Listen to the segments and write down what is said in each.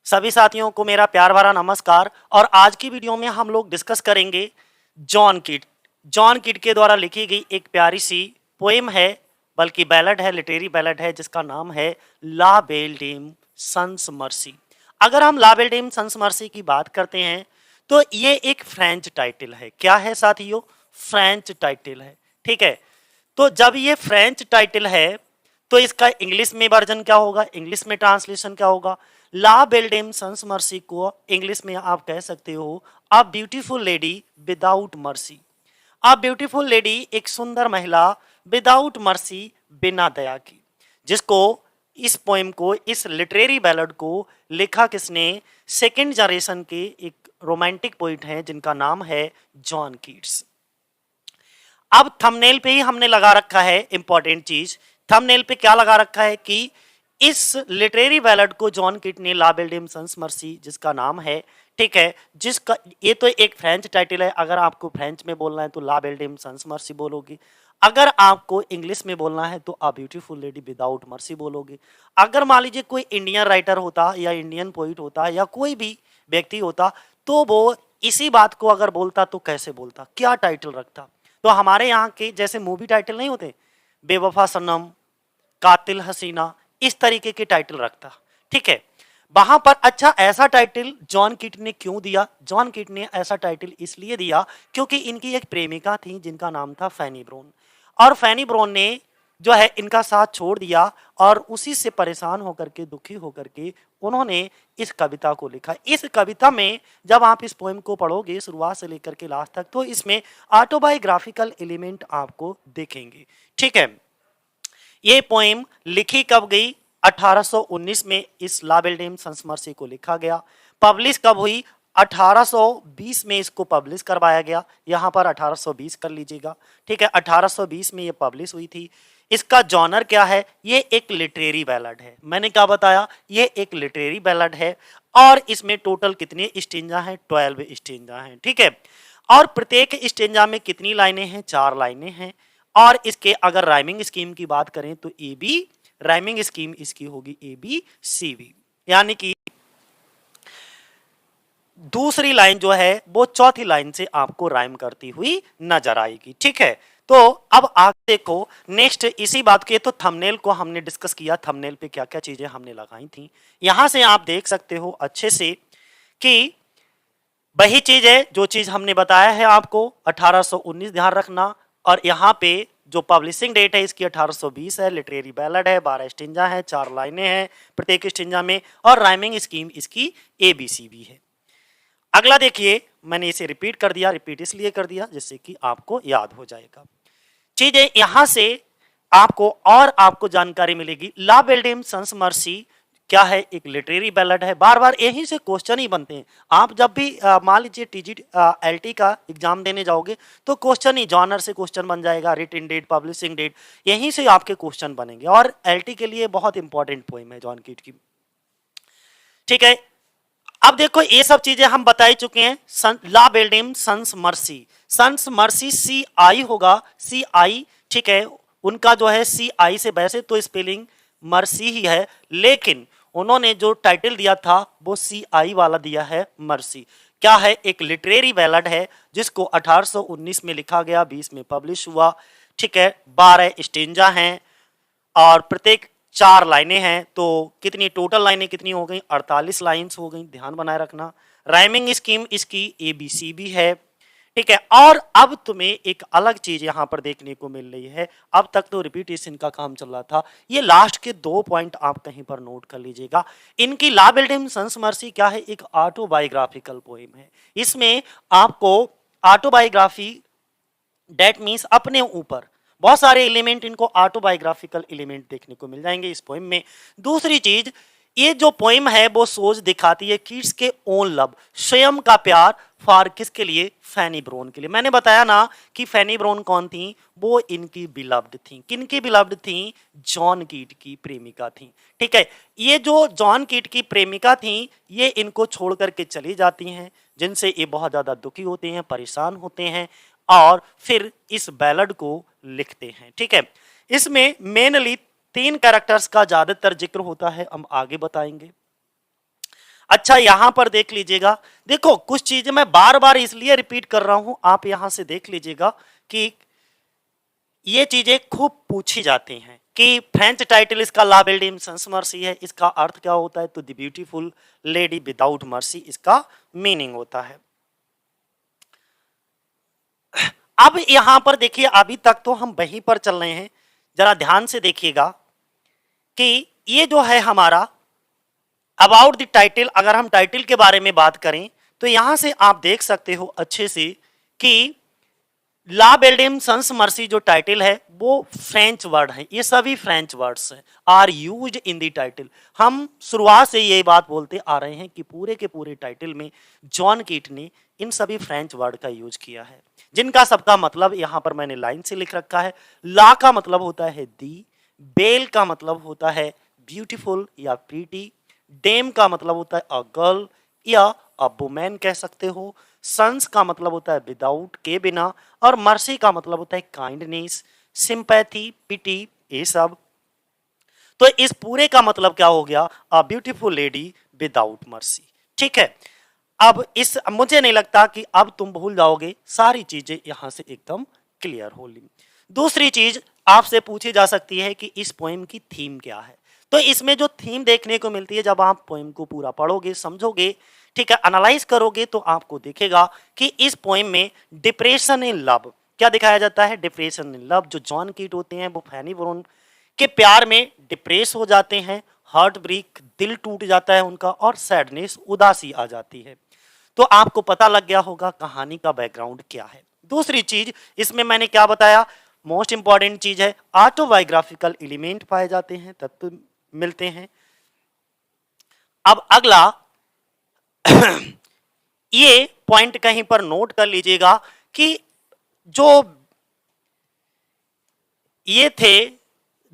सभी साथियों को मेरा प्यार भरा नमस्कार। और आज की वीडियो में हम लोग डिस्कस करेंगे जॉन कीट। जॉन कीट के द्वारा लिखी गई एक प्यारी सी पोएम है, बल्कि बैलड है, लिटरेरी बैलड है, जिसका नाम है ला बेल डेम सन्स मर्सी। अगर हम ला बेल डेम सन्स मर्सी की बात करते हैं तो ये एक फ्रेंच टाइटल है। क्या है साथियों? फ्रेंच टाइटल है। ठीक है, तो जब ये फ्रेंच टाइटल है तो इसका इंग्लिश में वर्जन क्या होगा, इंग्लिश में ट्रांसलेशन क्या होगा? ला बेल्डेम सन्स मर्सी को इंग्लिश में आप कह सकते हो a beautiful lady without mercy. A beautiful lady, एक सुंदर महिला, विदाउट मर्सी, बिना दया की। जिसको, इस पोएम को, इस लिटरेरी बैलड को लिखा किसने? सेकेंड जनरेशन के एक रोमांटिक पोइट हैं जिनका नाम है जॉन कीट्स। अब थंबनेल पे ही हमने लगा रखा है इंपॉर्टेंट चीज। थंबनेल पे क्या लगा रखा है कि इस लिटरेरी बैलड को जॉन कीट ने ला बेल्डेम सन्स मर्सी, जिसका नाम है, ठीक है, जिसका ये तो एक फ्रेंच टाइटल है। अगर आपको फ्रेंच में बोलना है तो ला बेल्डेम सन्स मर्सी बोलोगे। अगर आपको इंग्लिश में बोलना है तो a beautiful lady without mercy बोलोगे। अगर मान लीजिए कोई इंडियन राइटर होता या इंडियन पोइट होता या कोई भी व्यक्ति होता तो वो इसी बात को अगर बोलता तो कैसे बोलता, क्या टाइटल रखता? तो हमारे यहाँ के जैसे मूवी टाइटल नहीं होते, बेवफा सनम, कातिल हसीना, इस तरीके के टाइटल रखता। ठीक है, वहां पर अच्छा ऐसा टाइटल जॉन कीट ने क्यों दिया? जॉन कीट ने ऐसा टाइटल इसलिए दिया क्योंकि इनकी एक प्रेमिका थी जिनका नाम था फैनी ब्रोन। और फैनी ब्रोन ने जो है इनका साथ छोड़ दिया और उसी से परेशान होकर के, दुखी होकर के उन्होंने इस कविता को लिखा। इस कविता में जब आप इस पोएम को पढ़ोगे शुरुआत से लेकर के लास्ट तक तो इसमें ऑटोबायोग्राफिकल एलिमेंट आपको देखेंगे। ठीक है, ये पोएम लिखी कब गई? 1819 में इस ला बेल्डेम सन्स मर्सी को लिखा गया। पब्लिश कब हुई? 1820 में इसको पब्लिश करवाया गया। यहां पर 1820 कर लीजिएगा। ठीक है, 1820 में ये पब्लिश हुई थी। इसका जॉनर क्या है? ये एक लिटरेरी बैलड है। मैंने क्या बताया? ये एक लिटरेरी बैलड है और इसमें टोटल कितने स्टेंजा हैं? 12 स्टेंजा हैं। ठीक है, और प्रत्येक स्टेंजा में कितनी लाइनें हैं? 4 लाइनें हैं। और इसके अगर राइमिंग स्कीम की बात करें तो ए बी राइमिंग स्कीम इसकी होगी ए बी सी बी, यानी कि दूसरी लाइन जो है वो चौथी लाइन से आपको राइम करती हुई नजर आएगी। ठीक है, तो अब आगे देखो नेक्स्ट इसी बात के, तो थंबनेल को हमने डिस्कस किया, थंबनेल पे क्या क्या चीजें हमने लगाई थी। यहां से आप देख सकते हो अच्छे से कि वही चीज है जो चीज हमने बताया है आपको। 1819 ध्यान रखना, और यहाँ पे जो पब्लिशिंग डेट है इसकी 1820 है। लिटरेरी बैलड है, 12 स्टेंजा है, 4 लाइनें हैं प्रत्येक स्टेंजा में, और राइमिंग स्कीम इसकी ABCB है। अगला देखिए, मैंने इसे रिपीट कर दिया, रिपीट इसलिए कर दिया जिससे कि आपको याद हो जाएगा चीजें। यहां से आपको जानकारी मिलेगी। ला बेल्डेम सन्स मर्सी क्या है? एक लिटरेरी बैलड है। बार बार यहीं से क्वेश्चन ही बनते हैं। आप जब भी मान लीजिए TGT LT का एग्जाम देने जाओगे तो क्वेश्चन ही जॉनर से क्वेश्चन बन जाएगा, रिटन डेट, पब्लिशिंग डेट, यहीं से आपके क्वेश्चन बनेंगे। और LT के लिए बहुत इंपॉर्टेंट पोएम है जॉन कीट की। ठीक है, अब देखो ये सब चीजें हम बता ही चुके हैं। La Belle Dame sans Merci, sans Merci CI होगा, CI। ठीक है, उनका जो है CI से, वैसे तो स्पेलिंग मर्सी ही है लेकिन उन्होंने जो टाइटल दिया था वो CI वाला दिया है, मर्सी। क्या है? एक लिटरेरी बैलड है जिसको 1819 में लिखा गया, 20 में पब्लिश हुआ। ठीक है, 12 स्टेंजा हैं और प्रत्येक 4 लाइनें हैं। तो कितनी टोटल लाइनें कितनी हो गई? 48 लाइन्स हो गई, ध्यान बनाए रखना। राइमिंग स्कीम इसकी ABCB है। ठीक है, और अब तुम्हें एक अलग चीज यहां पर देखने को मिल रही है। अब तक तो रिपीटेशन का काम चल रहा था, ये लास्ट के 2 पॉइंट आप कहीं पर नोट कर लीजिएगा। इनकी ला बेल्डेम सन्स मर्सी क्या है? एक ऑटोबायोग्राफिकल पोएम है। इसमें आपको ऑटोबायोग्राफी, डेट मीन्स अपने ऊपर बहुत सारे एलिमेंट, इनको ऑटोबायोग्राफिकल एलिमेंट देखने को मिल जाएंगे इस पोएम में। दूसरी चीज, ये जो पोएम है वो सोच दिखाती है किड्स के ओन लव, स्वयं का प्यार, फॉर किसके लिए? फैनी ब्रोन के लिए। मैंने बताया ना कि फैनी ब्रोन कौन थी? वो इनकी बिलव्ड थी। किनकी बिलव्ड थी? जॉन कीट की प्रेमिका थी। ठीक है, ये जो जॉन कीट की प्रेमिका थी ये इनको छोड़ करके चली जाती हैं, जिनसे ये बहुत ज्यादा दुखी होते हैं, परेशान होते हैं और फिर इस बैलड को लिखते हैं। ठीक है, इसमें मेनली 3 कैरेक्टर्स का ज्यादातर जिक्र होता है, हम आगे बताएंगे। अच्छा यहां पर देख लीजिएगा, देखो कुछ चीजें मैं बार बार इसलिए रिपीट कर रहा हूं, आप यहां से देख लीजिएगा कि ये चीजें खूब पूछी जाती हैं कि फ्रेंच टाइटल इसका ला बेल्डियम सन्स मर्सी है, इसका अर्थ क्या होता है? तो the beautiful lady without mercy इसका मीनिंग होता है। अब यहां पर देखिए, अभी तक तो हम वहीं पर चल रहे हैं, जरा ध्यान से देखिएगा कि ये जो है हमारा अबाउट द टाइटल, अगर हम टाइटल के बारे में बात करें तो यहां से आप देख सकते हो अच्छे से कि ला बेल्डियम सन्स मर्सी जो टाइटल है वो फ्रेंच वर्ड है, ये सभी फ्रेंच वर्ड्स हैं, are used in the title. हम शुरुआत से ये बात बोलते आ रहे हैं कि पूरे के पूरे टाइटल में जॉन कीट ने इन सभी फ्रेंच वर्ड का यूज किया है, जिनका सबका मतलब यहां पर मैंने लाइन से लिख रखा है। ला का मतलब होता है दी, बेल का मतलब होता है ब्यूटीफुल या प्रीटी, डेम का मतलब होता है अ गर्ल या अ वुमेन कह सकते हो, सन्स का मतलब होता है विदाउट के बिना, और मर्सी का मतलब होता है काइंडनेस, सिंपैथी, पिटी, ये सब। तो इस पूरे का मतलब क्या हो गया? A beautiful lady without mercy. ठीक है, अब इस मुझे नहीं लगता कि अब तुम भूल जाओगे, सारी चीजें यहां से एकदम क्लियर हो ली। दूसरी चीज आपसे पूछी जा सकती है कि इस पोएम की थीम क्या है। तो इसमें जो थीम देखने को मिलती है, जब आप पोएम को पूरा पढ़ोगे, समझोगे, ठीक है, एनालाइज करोगे, तो आपको दिखेगा कि इस पोएम में डिप्रेशन इन लव क्या दिखाया जाता है। डिप्रेशन इन लव, जो जॉन कीट होते हैं वो फैनी ब्रोन के प्यार में डिप्रेस हो जाते हैं, हार्ट ब्रेक, दिल टूट जाता है उनका, और सैडनेस, उदासी आ जाती है। तो आपको पता लग गया होगा कहानी का बैकग्राउंड क्या है। दूसरी चीज इसमें मैंने क्या बताया, मोस्ट इंपॉर्टेंट चीज है, ऑटोबायोग्राफिकल एलिमेंट पाए जाते हैं, तत्व मिलते हैं। अब अगला ये पॉइंट कहीं पर नोट कर लीजिएगा कि जो ये थे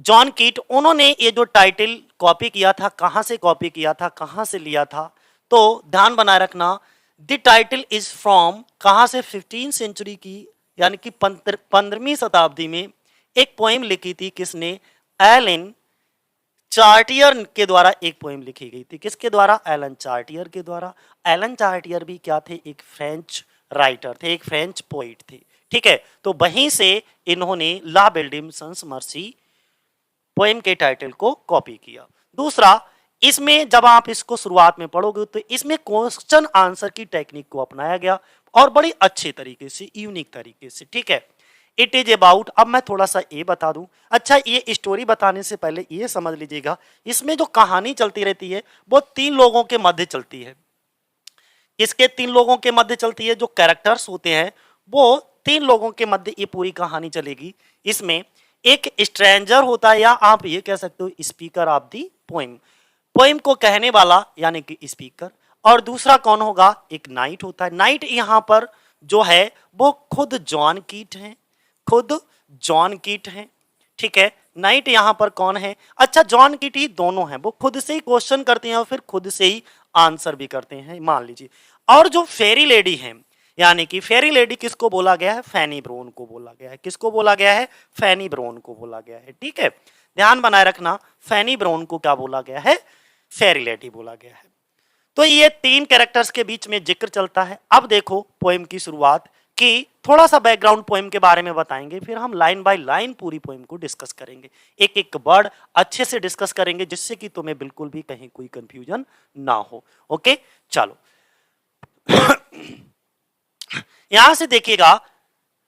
जॉन कीट, उन्होंने ये जो टाइटल कॉपी किया था, कहां से कॉपी किया था, कहां से लिया था, तो ध्यान बनाए रखना, द टाइटल इज फ्रॉम कहां से, 15वीं सेंचुरी की, यानी कि 15वीं शताब्दी में एक पोएम लिखी थी, किसने? एलन चार्टियर के द्वारा एक पोएम लिखी गई थी। किसके द्वारा? एलन चार्टियर के द्वारा। एलन चार्टियर भी क्या थे? एक फ्रेंच राइटर थे, एक फ्रेंच पोइट थे। ठीक है, तो वहीं से इन्होंने ला बेल्डियम सन्स मर्सी पोएम के टाइटल को कॉपी किया। दूसरा, इसमें जब आप इसको शुरुआत में पढ़ोगे तो इसमें क्वेश्चन आंसर की टेक्निक को अपनाया गया, और बड़ी अच्छे तरीके से, यूनिक तरीके से। ठीक है, इट इज अबाउट, अब मैं थोड़ा सा ये बता दूं। अच्छा, ये स्टोरी बताने से पहले ये समझ लीजिएगा, इसमें जो कहानी चलती रहती है वो 3 लोगों के मध्य चलती है। इसके 3 लोगों के मध्य चलती है, जो कैरेक्टर्स होते हैं वो 3 लोगों के मध्य ये पूरी कहानी चलेगी। इसमें एक स्ट्रेंजर होता है, या आप ये कह सकते हो speaker of the poem, poem को कहने वाला यानी कि स्पीकर। और दूसरा कौन होगा? एक नाइट होता है। नाइट यहां पर जो है वो खुद जॉन कीट हैं, खुद जॉन कीट हैं। ठीक है, नाइट यहां पर कौन है? अच्छा, जॉन कीट ही दोनों हैं, वो खुद से ही क्वेश्चन करते हैं और फिर खुद से ही आंसर भी करते हैं, मान लीजिए। और जो फेरी लेडी है, यानी कि फेरी लेडी किसको बोला गया है? फैनी ब्रोन को बोला गया है। किसको बोला गया है? फैनी ब्रोन को बोला गया है। ठीक है, ध्यान बनाए रखना, फैनी ब्रोन को क्या बोला गया है? फेरी लेडी बोला गया है। तो ये 3 कैरेक्टर्स के बीच में जिक्र चलता है। अब देखो पोएम की शुरुआत की, थोड़ा सा बैकग्राउंड पोएम के बारे में बताएंगे, फिर हम लाइन बाय लाइन पूरी पोएम को डिस्कस करेंगे, एक एक वर्ड अच्छे से डिस्कस करेंगे, जिससे कि तुम्हें बिल्कुल भी कहीं कोई कंफ्यूजन ना हो। ओके, चलो यहां से देखिएगा,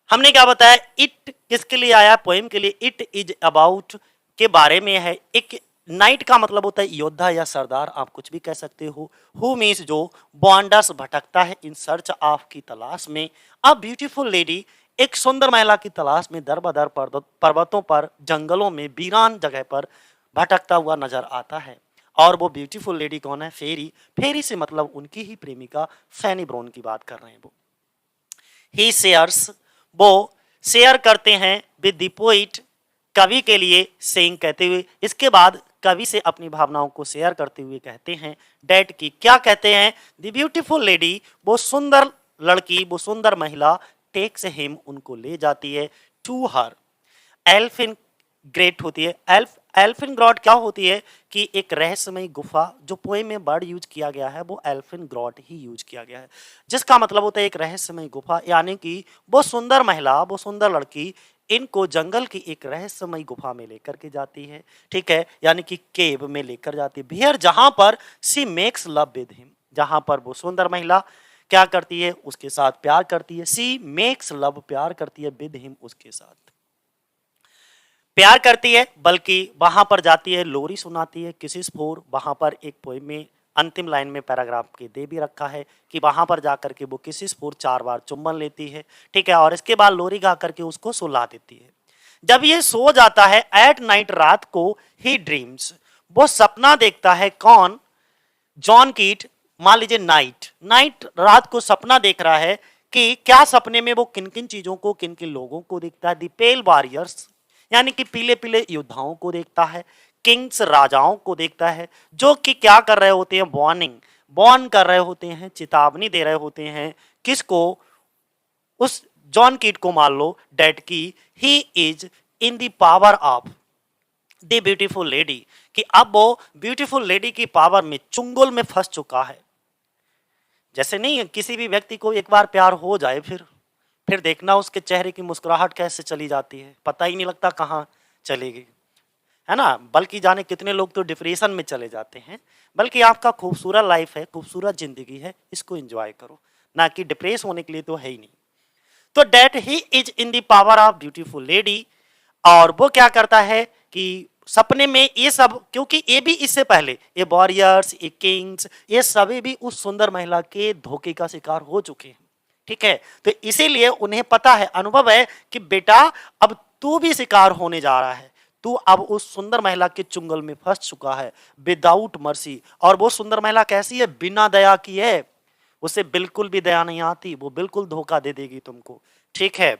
हमने क्या बताया, इट किसके लिए आया? पोएम के लिए। इट इज अबाउट के बारे में है। एक नाइट का मतलब होता है योद्धा या सरदार, आप कुछ भी कह सकते हो। हु मीन्स जो वॉन्डर्स भटकता है, इन सर्च ऑफ की तलाश में। अ ब्यूटीफुल लेडी एक सुंदर महिला की तलाश में दर बदर पर्वतों पर, जंगलों में, वीरान जगह पर भटकता हुआ नजर आता है। और वो ब्यूटीफुल लेडी कौन है? फेरी। फेरी से मतलब उनकी ही प्रेमिका फैनी ब्रोन की बात कर रहे हैं वो। ही शेयर्स, वो शेयर करते हैं विद द पोइट, कवि के लिए, सेइंग कहते हुए। इसके बाद कवि से अपनी भावनाओं को शेयर करते हुए कहते हैं डैट की, क्या कहते हैं? द ब्यूटीफुल लेडी, वो सुंदर लड़की, वो सुंदर महिला, टेक्स हिम, उनको ले जाती है, to her elfin grot होती है, एल्फ एल्फिनग्रॉट क्या होती है कि एक रहस्यमय गुफा, जो पोएम में वर्ड यूज किया गया है वो एल्फिनग्रॉट ही यूज किया गया है, जिसका मतलब होता है एक रहस्यमय गुफा, यानी कि वो सुंदर महिला, वो सुंदर लड़की इनको जंगल की एक रहस्यमय गुफा में लेकर के जाती है, ठीक है, यानी कि केव में लेकर जाती है बियर, जहां पर सी मेक्स लव विद हिम, जहां पर वो सुंदर महिला क्या करती है, उसके साथ प्यार करती है, सी मेक्स लव, प्यार करती है, विद हिम, उसके साथ प्यार करती है, बल्कि वहां पर जाती है, लोरी सुनाती है, किसिस फोर, वहां पर एक पोएम में अंतिम लाइन में पैराग्राफ के दे भी रखा है कि वहां पर जाकर के वो किसिस फोर 4 बार चुम्बन लेती है, ठीक है, और इसके बाद लोरी गा करके उसको सुला देती है। जब ये सो जाता है एट नाइट, रात को ही ड्रीम्स, वो सपना देखता है, कौन, जॉन कीट, मान लीजिए नाइट नाइट रात को सपना देख रहा है कि क्या सपने में वो किन किन चीजों को, किन किन लोगों को देखता है, दी पेल वॉरियर्स, यानी कि पीले पीले योद्धाओं को देखता है, किंग्स, राजाओं को देखता है, जो कि क्या कर रहे होते हैं, बॉर्न कर रहे होते हैं, चेतावनी दे रहे होते हैं, किसको, उस जॉन कीट को, मान लो डेट की ही is in the power of the beautiful lady, कि अब वो ब्यूटीफुल लेडी की पावर में, चुंगल में फंस चुका है। जैसे नहीं है किसी भी व्यक्ति को एक बार प्यार हो जाए, फिर देखना उसके चेहरे की मुस्कुराहट कैसे चली जाती है, पता ही नहीं लगता कहाँ चली गई, है ना, बल्कि जाने कितने लोग तो डिप्रेशन में चले जाते हैं। बल्कि आपका खूबसूरत लाइफ है, खूबसूरत जिंदगी है, इसको एंजॉय करो, ना कि डिप्रेस होने के लिए तो है ही नहीं। तो that he is in the power of beautiful lady, और वो क्या करता है कि सपने में ये सब, क्योंकि ये भी इससे पहले ये वॉरियर्स, ये किंग्स, ये सभी भी उस सुंदर महिला के धोखे का शिकार हो चुके हैं, ठीक है, तो इसीलिए उन्हें पता है, अनुभव है कि बेटा अब तू भी शिकार होने जा रहा है, तू अब उस सुंदर महिला के चुंगल में फंस चुका है, विदाउट मर्सी। और वो सुंदर महिला कैसी है, बिना दया की है, उसे बिल्कुल भी दया नहीं आती, वो बिल्कुल धोखा दे देगी तुमको, ठीक है,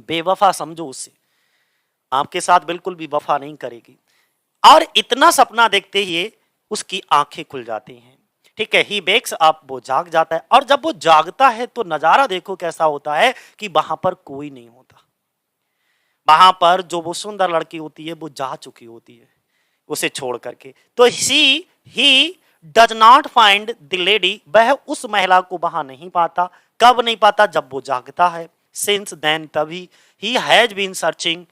बेवफा समझो उसे, आपके साथ बिल्कुल भी वफा नहीं करेगी। और इतना सपना देखते ही उसकी आंखें खुल जाती हैं, ठीक है, ही वेक्स अप, वो जाग जाता है, और जब वो जागता है तो नजारा देखो कैसा होता है कि वहां पर कोई नहीं होता, वहां पर जो वो सुंदर लड़की होती है वो जा चुकी होती है उसे छोड़ करके। तो he does not find the lady, वह उस महिला को वहां नहीं पाता, कब नहीं पाता, जब वो जागता है, सिंस देन, तभी, ही हैज बीन सर्चिंग,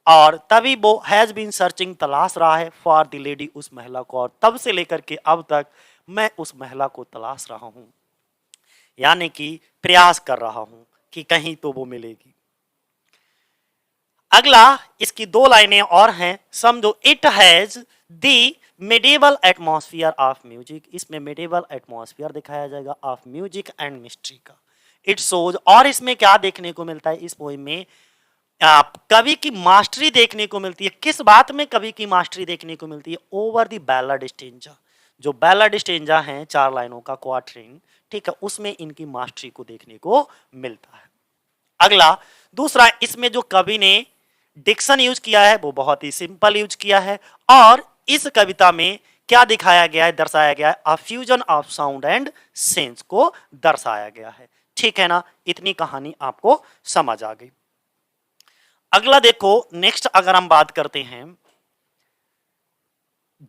और तभी वो हैज बीन सर्चिंग, तलाश रहा है, फॉर द लेडी, उस महिला को, और तब से लेकर के अब तक मैं उस महिला को तलाश रहा हूं, यानी कि प्रयास कर रहा हूं कि कहीं तो वो मिलेगी। अगला इसकी 2 लाइनें और हैं, समझो, it has the medieval atmosphere of music, इसमें मेडिवल एटमॉस्फियर दिखाया जाएगा ऑफ म्यूजिक एंड मिस्ट्री का। इट शोज, और इसमें क्या देखने को मिलता है, इस पोएम में कवि की मास्टरी देखने को मिलती है। किस बात में कवि की मास्टरी देखने को मिलती है, ओवर द बैलड स्टेंजा, जो बैलड स्टेंजा है 4 लाइनों का क्वार्टरिन, ठीक है, उसमें इनकी मास्टरी को देखने को मिलता है। अगला दूसरा, इसमें जो कवि ने डिक्शन यूज किया है वो बहुत ही सिंपल यूज किया है, और इस कविता में क्या दिखाया गया है, दर्शाया गया है, a fusion of sound and sense को दर्शाया गया है, ठीक है ना, इतनी कहानी आपको समझ आ गई। अगला देखो, नेक्स्ट अगर हम बात करते हैं,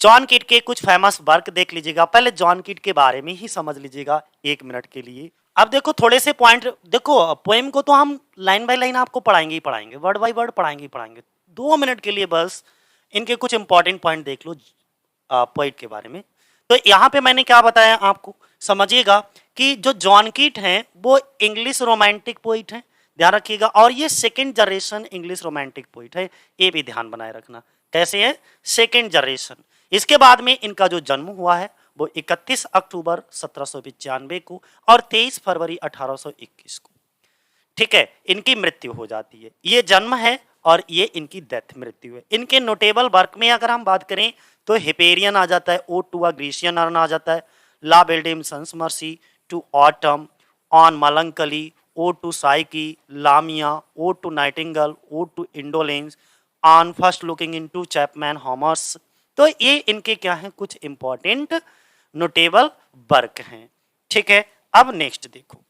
जॉन कीट के कुछ फेमस वर्क देख लीजिएगा, पहले जॉन कीट के बारे में ही समझ लीजिएगा 1 मिनट के लिए। अब देखो थोड़े से पॉइंट, देखो पोएम को तो हम लाइन बाय लाइन आपको पढ़ाएंगे ही पढ़ाएंगे, वर्ड बाय वर्ड पढ़ाएंगे ही पढ़ाएंगे, 2 मिनट के लिए बस इनके कुछ इंपॉर्टेंट पॉइंट देख लो पोइट के बारे में। तो यहाँ पे मैंने क्या बताया आपको, समझिएगा कि जो जॉन कीट हैं वो इंग्लिश रोमांटिक पोइट हैं, ध्यान रखिएगा, और ये 2nd generation English romantic poet है, ये भी ध्यान बनाए रखना, कैसे है, 2nd जनरेशन। इसके बाद में इनका जो जन्म हुआ है वो 31 अक्टूबर 1795 को और 23 फरवरी 1821 को, ठीक है, इनकी मृत्यु हो जाती है। ये जन्म है और ये इनकी डेथ, मृत्यु है। इनके नोटेबल वर्क में अगर हम बात करें तो हिपेरियन आ जाता है, ode to a Grecian urn आ जाता है, La Belle Dame sans Merci, to autumn, on melancholy, ode to Psyche, Lamia, ode to nightingale, ode to indolence, on first looking into Chapman Homer's. तो ये इनके क्या हैं, कुछ इंपॉर्टेंट नोटेबल वर्क हैं, ठीक है। अब नेक्स्ट देखो,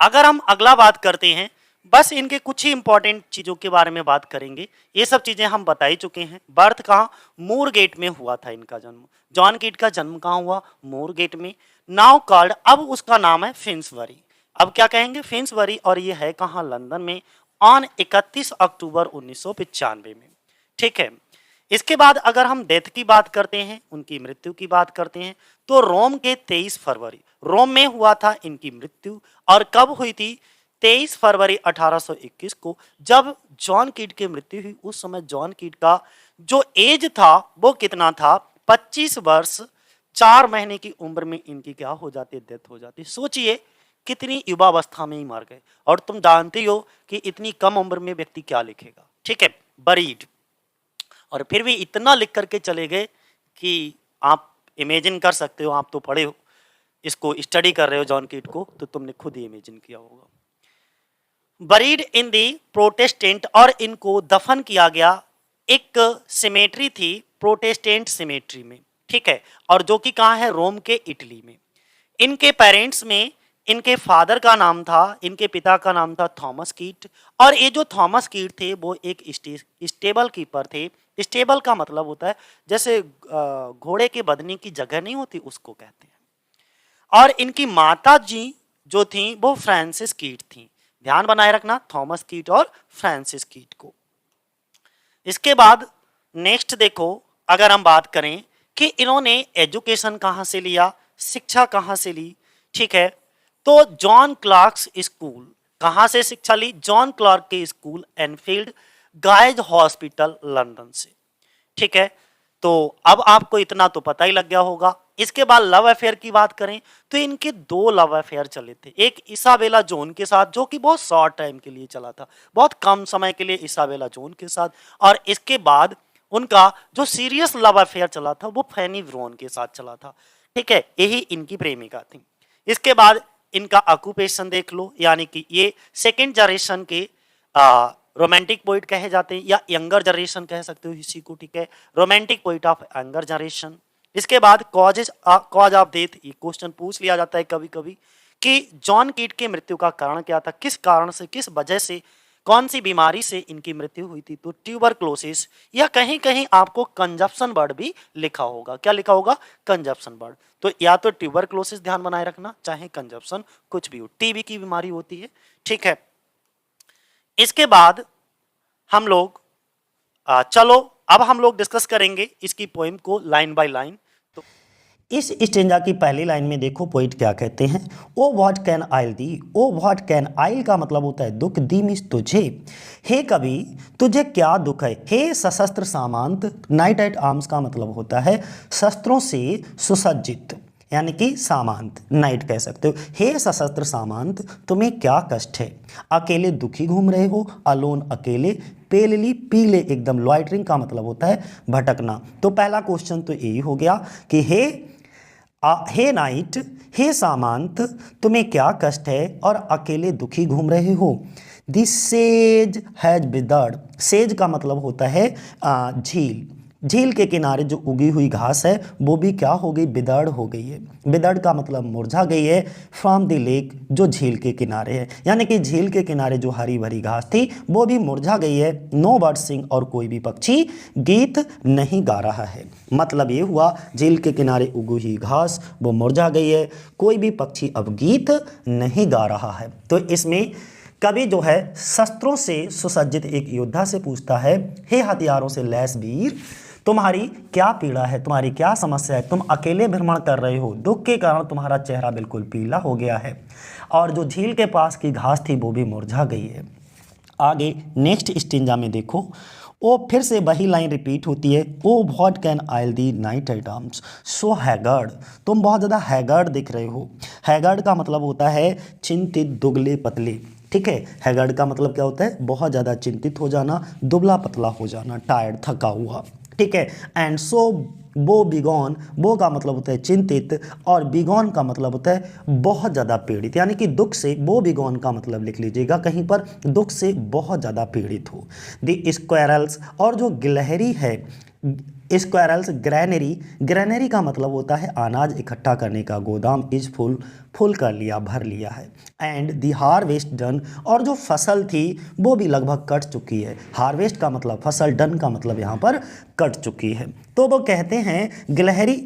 अगर हम अगला बात करते हैं बस इनके कुछ ही इंपॉर्टेंट चीजों के बारे में बात करेंगे। ये सब चीजें हम बता ही चुके हैं। बर्थ कहाँ, मूरगेट में हुआ था इनका जन्म। जॉन कीट का जन्म कहाँ हुआ, मूरगेट में। नाउ कॉल्ड, अब उसका नाम है फिन्सबरी। अब क्या कहेंगे, फिन्सबरी, और ये है कहाँ, लंदन में, ऑन 31 अक्टूबर 1995 में। ठीक है। इसके बाद अगर हम डेथ की बात करते हैं, उनकी मृत्यु की बात करते हैं, तो रोम के 23 फरवरी, रोम में हुआ था इनकी मृत्यु। और कब हुई थी, 23 फरवरी 1821 को। जब जॉन कीट की मृत्यु हुई उस समय जॉन कीट का जो एज था वो कितना था, 25 वर्ष 4 महीने की उम्र में इनकी क्या हो जाती, डेथ हो जाती। सोचिए कितनी युवावस्था में ही मर गए। और तुम जानते हो कि इतनी कम उम्र में व्यक्ति क्या लिखेगा। ठीक है, बरीड, और फिर भी इतना लिख करके चले गए कि आप इमेजिन कर सकते हो। आप तो पढ़े हो, इसको स्टडी कर रहे हो जॉन कीट को, तो तुमने खुद ही इमेजिन किया होगा। बरीड इन दी प्रोटेस्टेंट, और इनको दफन किया गया एक सिमेट्री थी, प्रोटेस्टेंट सिमेट्री में। ठीक है, और जो कि कहाँ है, रोम के, इटली में। इनके पेरेंट्स में इनके फादर का नाम था, इनके पिता का नाम था थॉमस कीट। और ये जो थॉमस कीट थे वो एक स्टेबल कीपर थे। स्टेबल का मतलब होता है जैसे घोड़े के बदनी की जगह नहीं होती, उसको कहते हैं। और इनकी माता जी जो थी वो फ्रांसिस कीट थी। ध्यान बनाए रखना, थॉमस कीट और फ्रांसिस कीट को। इसके बाद नेक्स्ट देखो, अगर हम बात करें कि इन्होंने एजुकेशन कहाँ से लिया, शिक्षा कहाँ से ली। ठीक है, तो जॉन क्लार्क्स स्कूल, कहाँ से शिक्षा ली, जॉन क्लार्क के school, Enfield guys hospital, London से। ठीक है, तो अब आपको इतना तो पता ही लग गया होगा। इसके बाद लव अफेयर की बात करें तो इनके 2 लव अफेयर चले थे। एक इसाबेला जोन के साथ, जो कि बहुत शॉर्ट टाइम के लिए चला था, बहुत कम समय के लिए इसाबेला जोन के साथ। और इसके बाद उनका जो सीरियस लव अफेयर चला था वो फैनी व्रॉन के साथ चला था। ठीक है, यही इनकी प्रेमिका थी। इसके बाद इनका ऑक्यूपेशन देख लो, यानी कि ये सेकेंड जनरेशन के रोमांटिक पोइट कहे जाते हैं, या यंगर जनरेशन कह सकते हो इसी को। ठीक है, romantic poet of younger generation. इसके बाद कॉज ऑफ डेथ, ये क्वेश्चन पूछ लिया जाता है कभी कभी कि जॉन कीट की मृत्यु का कारण क्या था, किस कारण से, किस वजह से, कौन सी बीमारी से इनकी मृत्यु हुई थी। तो ट्यूबरक्लोसिस, या कहीं कहीं आपको कंजप्शन बर्ड भी लिखा होगा। क्या लिखा होगा, कंजप्शन बर्ड। तो या तो ट्यूबरक्लोसिस ध्यान बनाए रखना, चाहे कंजप्शन, कुछ भी हो, टीबी की बीमारी होती है। ठीक है, इसके बाद हम लोग चलो अब हम लोग डिस्कस करेंगे इसकी पोएम को लाइन बाय लाइन। तो इस स्टेंजा की पहली लाइन में देखो पोइट क्या कहते हैं, O what can ail thee. O what can ail का मतलब होता है दुख, दी मीन्स तुझे। हे कवि तुझे क्या दुख है। हे सशस्त्र सामंत, नाइट एट आर्म्स का मतलब होता है शस्त्रों से सुसज्जित, यानी कि सामंत, नाइट कह सकते हो। हे सशस्त्र सामंत तुम्हें क्या कष्ट है, अकेले दुखी घूम रहे हो, अलोन अकेले, पेलली पीले एकदम, लॉइटरिंग का मतलब होता है भटकना। तो पहला क्वेश्चन तो यही हो गया कि हे नाइट, हे सामंत तुम्हें क्या कष्ट है और अकेले दुखी घूम रहे हो। This says has withered, says का मतलब होता है झील, झील के किनारे जो उगी हुई घास है वो भी क्या हो गई, बिदर्ड हो गई है। बिदर्ड का मतलब मुरझा गई है, फ्रॉम द लेक, जो झील के किनारे है, यानी कि झील के किनारे जो हरी भरी घास थी वो भी मुरझा गई है। नो बर्ड सिंग, और कोई भी पक्षी गीत नहीं गा रहा है। मतलब ये हुआ झील के किनारे उगी हुई घास वो मुरझा गई है, कोई भी पक्षी अब गीत नहीं गा रहा है। तो इसमें कवि जो है शस्त्रों से सुसज्जित एक योद्धा से पूछता है, हे हथियारों से लैस वीर तुम्हारी क्या पीड़ा है, तुम्हारी क्या समस्या है, तुम अकेले भ्रमण कर रहे हो, दुख के कारण तुम्हारा चेहरा बिल्कुल पीला हो गया है, और जो झील के पास की घास थी वो भी मुरझा गई है। आगे नेक्स्ट स्टेंजा में देखो, वो फिर से वही लाइन रिपीट होती है, O what can ail thee knight at arms so haggard, तुम बहुत ज़्यादा हैगर्ड दिख रहे हो। हैगर्ड का मतलब होता है चिंतित, दुबले पतले। ठीक है, हैगर्ड का मतलब क्या होता है, बहुत ज़्यादा चिंतित हो जाना, दुबला पतला हो जाना, टायर्ड, थका हुआ। ठीक है, एंड सो बो बिगॉन, बो का मतलब होता है चिंतित, और बिगॉन का मतलब होता है बहुत ज़्यादा पीड़ित, यानी कि दुख से, बो बिगॉन का मतलब लिख लीजिएगा कहीं पर, दुख से बहुत ज़्यादा पीड़ित हो। द स्क्वेरल्स, और जो गिलहरी है, स्क्वायरल्स ग्रैनरी, ग्रैनरी का मतलब होता है अनाज इकट्ठा करने का गोदाम, इज फुल कर लिया, भर लिया है। एंड दी हार्वेस्ट डन, और जो फसल थी वो भी लगभग कट चुकी है। हार्वेस्ट का मतलब फसल, डन का मतलब यहाँ पर कट चुकी है। तो वो कहते हैं गिलहरी,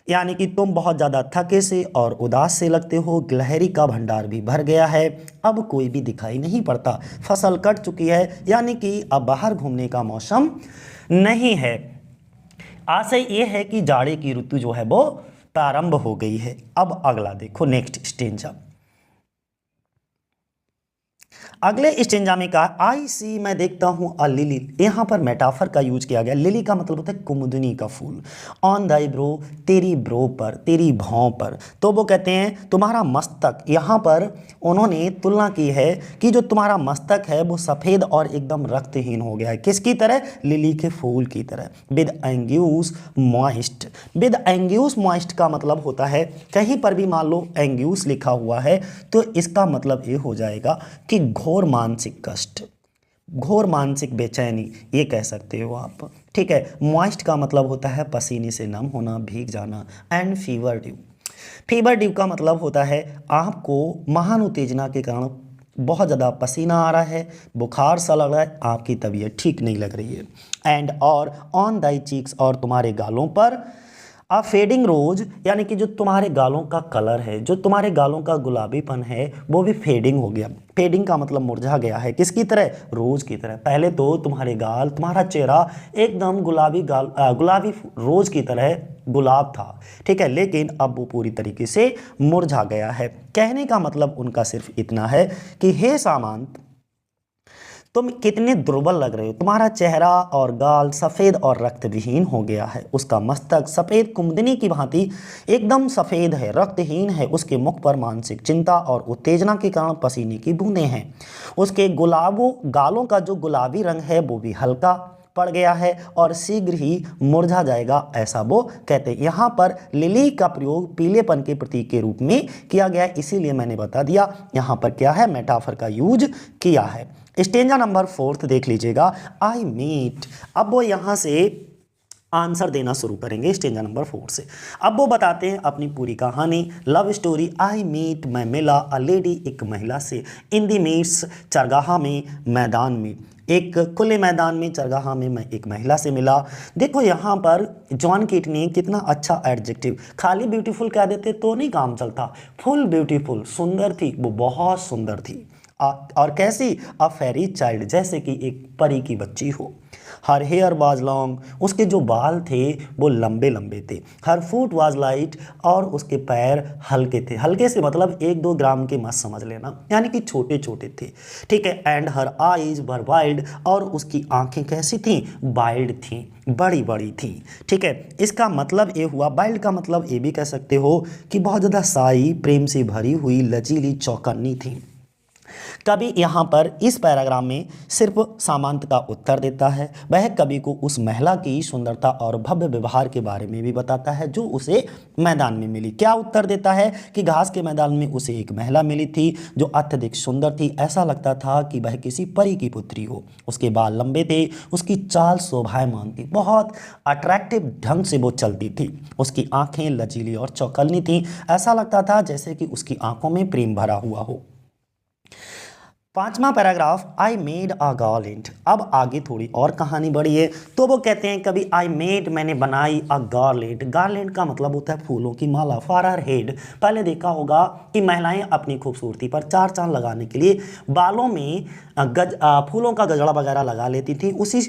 यानी कि तुम बहुत ज़्यादा थके से और उदास से लगते हो, गिलहरी का भंडार भी भर गया है, अब कोई भी दिखाई नहीं पड़ता, फसल कट चुकी है, यानी कि अब बाहर घूमने का मौसम नहीं है। आशय ये है कि जाड़े की ऋतु जो है वो प्रारंभ हो गई है। अब अगला देखो, नेक्स्ट स्टेंजा। अगले स्टेंजा में कहा आई सी, मैं देखता हूं अ लिली। यहाँ पर मेटाफर का यूज किया गया। लिली का मतलब होता है कुमुदनी का फूल। ऑन दाई ब्रो, तेरी ब्रो पर, तेरी भौं पर। तो वो कहते हैं तुम्हारा मस्तक, यहाँ पर उन्होंने तुलना की है कि जो तुम्हारा मस्तक है वो सफ़ेद और एकदम रक्तहीन हो गया है। किसकी तरह? लिली के फूल की तरह। विद एंग्यूस मॉइस्ट, विद एंग्यूस मॉइस्ट का मतलब होता है, कहीं पर भी मान लो एंग्यूस लिखा हुआ है तो इसका मतलब ये हो जाएगा कि घोर मानसिक कष्ट, घोर मानसिक बेचैनी, ये कह सकते हो आप। ठीक है। मॉइस्ट का मतलब होता है पसीने से नम होना, भीग जाना। And fever due, fever due का मतलब होता है आपको महान उत्तेजना के कारण बहुत ज़्यादा पसीना आ रहा है, बुखार सा लग रहा है, आपकी तबीयत ठीक नहीं लग रही है। एंड और ऑन दाई चीक्स, और तुम्हारे गालों पर। अ फेडिंग रोज, यानी कि जो तुम्हारे गालों का कलर है, जो तुम्हारे गालों का गुलाबीपन है वो भी फेडिंग हो गया। फेडिंग का मतलब मुरझा गया है, किसकी तरह? रोज की तरह। पहले तो तुम्हारे गाल, तुम्हारा चेहरा एकदम गुलाबी रोज की तरह गुलाब था, ठीक है, लेकिन अब वो पूरी तरीके से मुरझा गया है। कहने का मतलब उनका सिर्फ इतना है कि हे सामंत, तुम कितने दुर्बल लग रहे हो, तुम्हारा चेहरा और गाल सफ़ेद और रक्त विहीन हो गया है। उसका मस्तक सफ़ेद कुमुदनी की भांति एकदम सफ़ेद है, रक्तहीन है। उसके मुख पर मानसिक चिंता और उत्तेजना के कारण पसीने की बूंदें हैं। उसके गालों का जो गुलाबी रंग है वो भी हल्का पड़ गया है और शीघ्र ही मुरझा जाएगा, ऐसा वो कहते हैं। यहाँ पर लिली का प्रयोग पीलेपन के प्रतीक के रूप में किया गया है, इसीलिए मैंने बता दिया यहाँ पर क्या है, मेटाफर का यूज किया है। स्टेंजा नंबर 4 देख लीजिएगा, आई मीट। अब वो यहाँ से आंसर देना शुरू करेंगे स्टेंजा नंबर 4 से। अब वो बताते हैं अपनी पूरी कहानी, लव स्टोरी। आई मीट, मैं मिला, अ लेडी, एक महिला से, इन दी मीट्स, चरगाहा में, मैदान में, एक खुले मैदान में, चरगाहा में मैं एक महिला से मिला। देखो यहाँ पर जॉन कीट ने कितना अच्छा एडजेक्टिव, खाली ब्यूटीफुल कह देते तो नहीं काम चलता, फुल ब्यूटीफुल, सुंदर थी, वो बहुत सुंदर थी। और कैसी? अ फेरी चाइल्ड, जैसे कि एक परी की बच्ची हो। हर हेयर वाज लॉन्ग, उसके जो बाल थे वो लंबे लंबे थे। हर फुट वाज लाइट, और उसके पैर हल्के थे। हल्के से मतलब 1-2 ग्राम के मत समझ लेना, यानी कि छोटे छोटे थे, ठीक है। And her eyes were wild, और उसकी आंखें कैसी थीं? वाइल्ड थीं, बड़ी बड़ी थीं, ठीक है। इसका मतलब ये हुआ, वाइल्ड का मतलब ये भी कह सकते हो कि बहुत ज़्यादा साई, प्रेम से भरी हुई, लचीली, चौकन्नी थी। कवि यहाँ पर इस पैराग्राफ में सिर्फ सामंत का उत्तर देता है। वह कवि को उस महिला की सुंदरता और भव्य व्यवहार के बारे में भी बताता है जो उसे मैदान में मिली। क्या उत्तर देता है कि घास के मैदान में उसे एक महिला मिली थी जो अत्यधिक सुंदर थी, ऐसा लगता था कि वह किसी परी की पुत्री हो। उसके बाल लंबे थे, उसकी चाल शोभायमान थी, बहुत अट्रैक्टिव ढंग से वो चलती थी। उसकी आंखें लचीली और चौकन्नी थीं, ऐसा लगता था जैसे कि उसकी आंखों में प्रेम भरा हुआ हो। 5वां paragraph, I made a garland. अब आगे थोड़ी और कहानी बढ़ी है, तो वो कहते हैं कभी आई मेड, मैंने बनाई, अ गार्लैंड। गार्लैंड का मतलब होता है फूलों की माला, फॉर हर हेड। पहले देखा होगा कि महिलाएं अपनी खूबसूरती पर चार चांद लगाने के लिए बालों में फूलों का गजरा वगैरह लगा लेती थी। उसी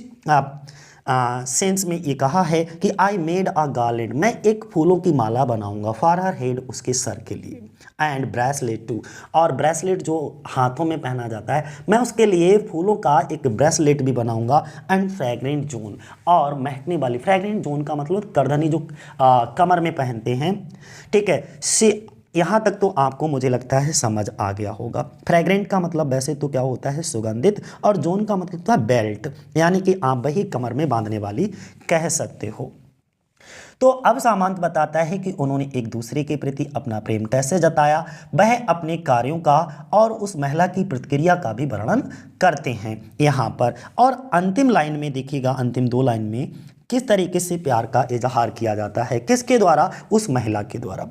सेंस में ये कहा है कि आई मेड अ गार्लैंड, मैं एक फूलों की माला बनाऊंगा, फॉर हर हेड, उसके सर के लिए। एंड ब्रेसलेट टू, और ब्रेसलेट जो हाथों में पहना जाता है, मैं उसके लिए फूलों का एक ब्रेसलेट भी बनाऊंगा। एंड फ्रैग्रेंट जोन, और महकने वाली, फ्रैग्रेंट जोन का मतलब करधनी जो कमर में पहनते हैं, ठीक है। से यहाँ तक तो आपको मुझे लगता है समझ आ गया होगा। फ्रैग्रेंट का मतलब वैसे तो क्या होता है? सुगंधित। और जोन का मतलब होता है बेल्ट, यानी कि आप वही कमर में बांधने वाली कह सकते हो। तो अब सामंत बताता है कि उन्होंने एक दूसरे के प्रति अपना प्रेम कैसे जताया, वह अपने कार्यों का और उस महिला की प्रतिक्रिया का भी वर्णन करते हैं यहाँ पर। और अंतिम लाइन में देखिएगा, अंतिम 2 लाइन में, किस तरीके से प्यार का इजहार किया जाता है, किसके द्वारा, उस महिला के द्वारा।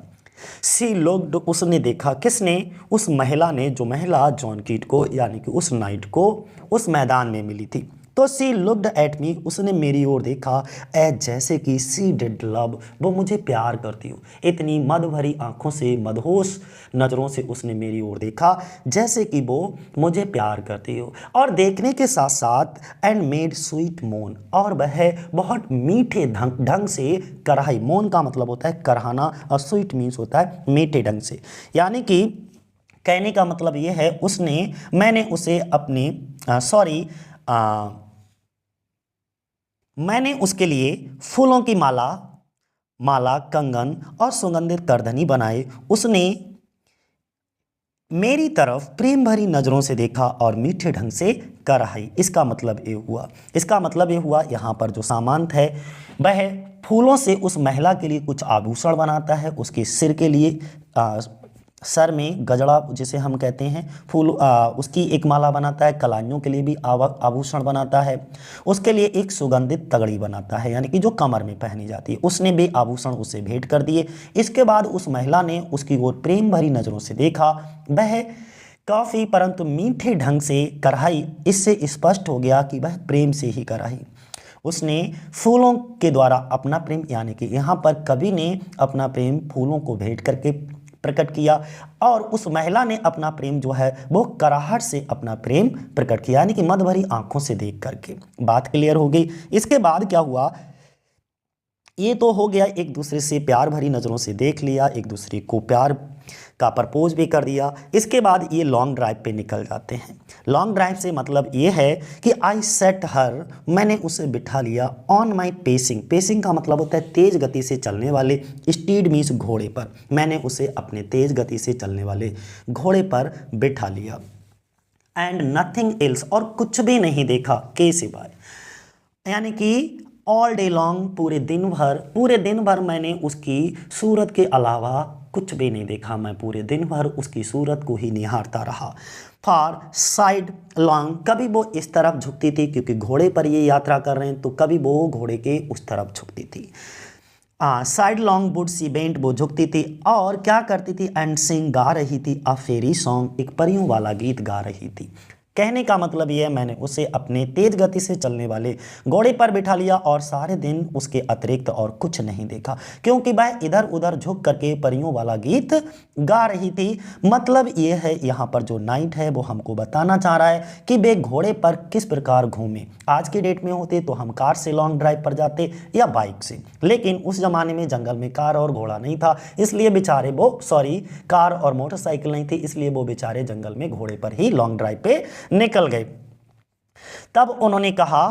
सी लुक्ड, उसने देखा, किसने, उस महिला ने, जो महिला जॉन कीट को यानी कि उस नाइट को उस मैदान में मिली थी। तो सी लुक्ड एट मी, उसने मेरी ओर देखा, एज जैसे कि सी डिड लव, वो मुझे प्यार करती हो। इतनी मद भरी आंखों से, मदहोश नज़रों से उसने मेरी ओर देखा जैसे कि वो मुझे प्यार करती हो। और देखने के साथ साथ एंड मेड स्वीट मोन, और वह बहुत मीठे ढंग से कराई। मोन का मतलब होता है कराना और स्वीट मीन्स होता है मीठे ढंग से, यानी कि कहने का मतलब ये है मैंने उसे अपने मैंने उसके लिए फूलों की माला, कंगन और सुगंधित करधनी बनाए। उसने मेरी तरफ प्रेम भरी नज़रों से देखा और मीठे ढंग से कराई। इसका मतलब ये हुआ यहाँ पर जो सामंत है वह फूलों से उस महिला के लिए कुछ आभूषण बनाता है, उसके सिर के लिए सर में गजड़ा जिसे हम कहते हैं उसकी एक माला बनाता है, कलाइयों के लिए भी आभूषण बनाता है, उसके लिए एक सुगंधित तगड़ी बनाता है यानी कि जो कमर में पहनी जाती है, उसने भी आभूषण उसे भेंट कर दिए। इसके बाद उस महिला ने उसकी ओर प्रेम भरी नज़रों से देखा, वह काफ़ी परंतु मीठे ढंग से कराई। इससे स्पष्ट हो गया कि वह प्रेम से ही कराई। उसने फूलों के द्वारा अपना प्रेम यानी कि यहाँ पर कवि ने अपना प्रेम फूलों को भेंट करके प्रकट किया और उस महिला ने अपना प्रेम जो है वो कराहट से अपना प्रेम प्रकट किया यानी कि मद भरी आंखों से देख करके। बात क्लियर हो गई। इसके बाद क्या हुआ, ये तो हो गया, एक दूसरे से प्यार भरी नज़रों से देख लिया, एक दूसरे को प्यार का प्रपोज भी कर दिया। इसके बाद ये लॉन्ग ड्राइव पे निकल जाते हैं। लॉन्ग ड्राइव से मतलब ये है कि आई सेट हर, मैंने उसे बिठा लिया, ऑन माई पेसिंग, पेसिंग का मतलब होता है तेज़ गति से चलने वाले, स्टीड मीन्स घोड़े पर, मैंने उसे अपने तेज़ गति से चलने वाले घोड़े पर बिठा लिया। एंड नथिंग एल्स, और कुछ भी नहीं देखा के सिवाय, यानी कि ऑल डे लॉन्ग, पूरे दिन भर मैंने उसकी सूरत के अलावा कुछ भी नहीं देखा, मैं पूरे दिन भर उसकी सूरत को ही निहारता रहा। फॉर साइड लॉन्ग, कभी वो इस तरफ झुकती थी क्योंकि घोड़े पर ये यात्रा कर रहे हैं, तो कभी वो घोड़े के उस तरफ झुकती थी। Side long would see bent, वो झुकती थी और क्या करती थी, एंड सिंग, गा रही थी, अ फेरी सॉन्ग, एक परियों वाला गीत गा रही थी। कहने का मतलब ये है, मैंने उसे अपने तेज गति से चलने वाले घोड़े पर बिठा लिया और सारे दिन उसके अतिरिक्त और कुछ नहीं देखा क्योंकि वह इधर उधर झुक करके परियों वाला गीत गा रही थी। मतलब ये है, यहाँ पर जो नाइट है वो हमको बताना चाह रहा है कि वे घोड़े पर किस प्रकार घूमे। आज के डेट में होते तो हम कार से लॉन्ग ड्राइव पर जाते या बाइक से, लेकिन उस जमाने में जंगल में कार और घोड़ा नहीं था, इसलिए बेचारे कार और मोटरसाइकिल नहीं थी, इसलिए वो बेचारे जंगल में घोड़े पर ही लॉन्ग ड्राइव पे निकल गए। तब उन्होंने कहा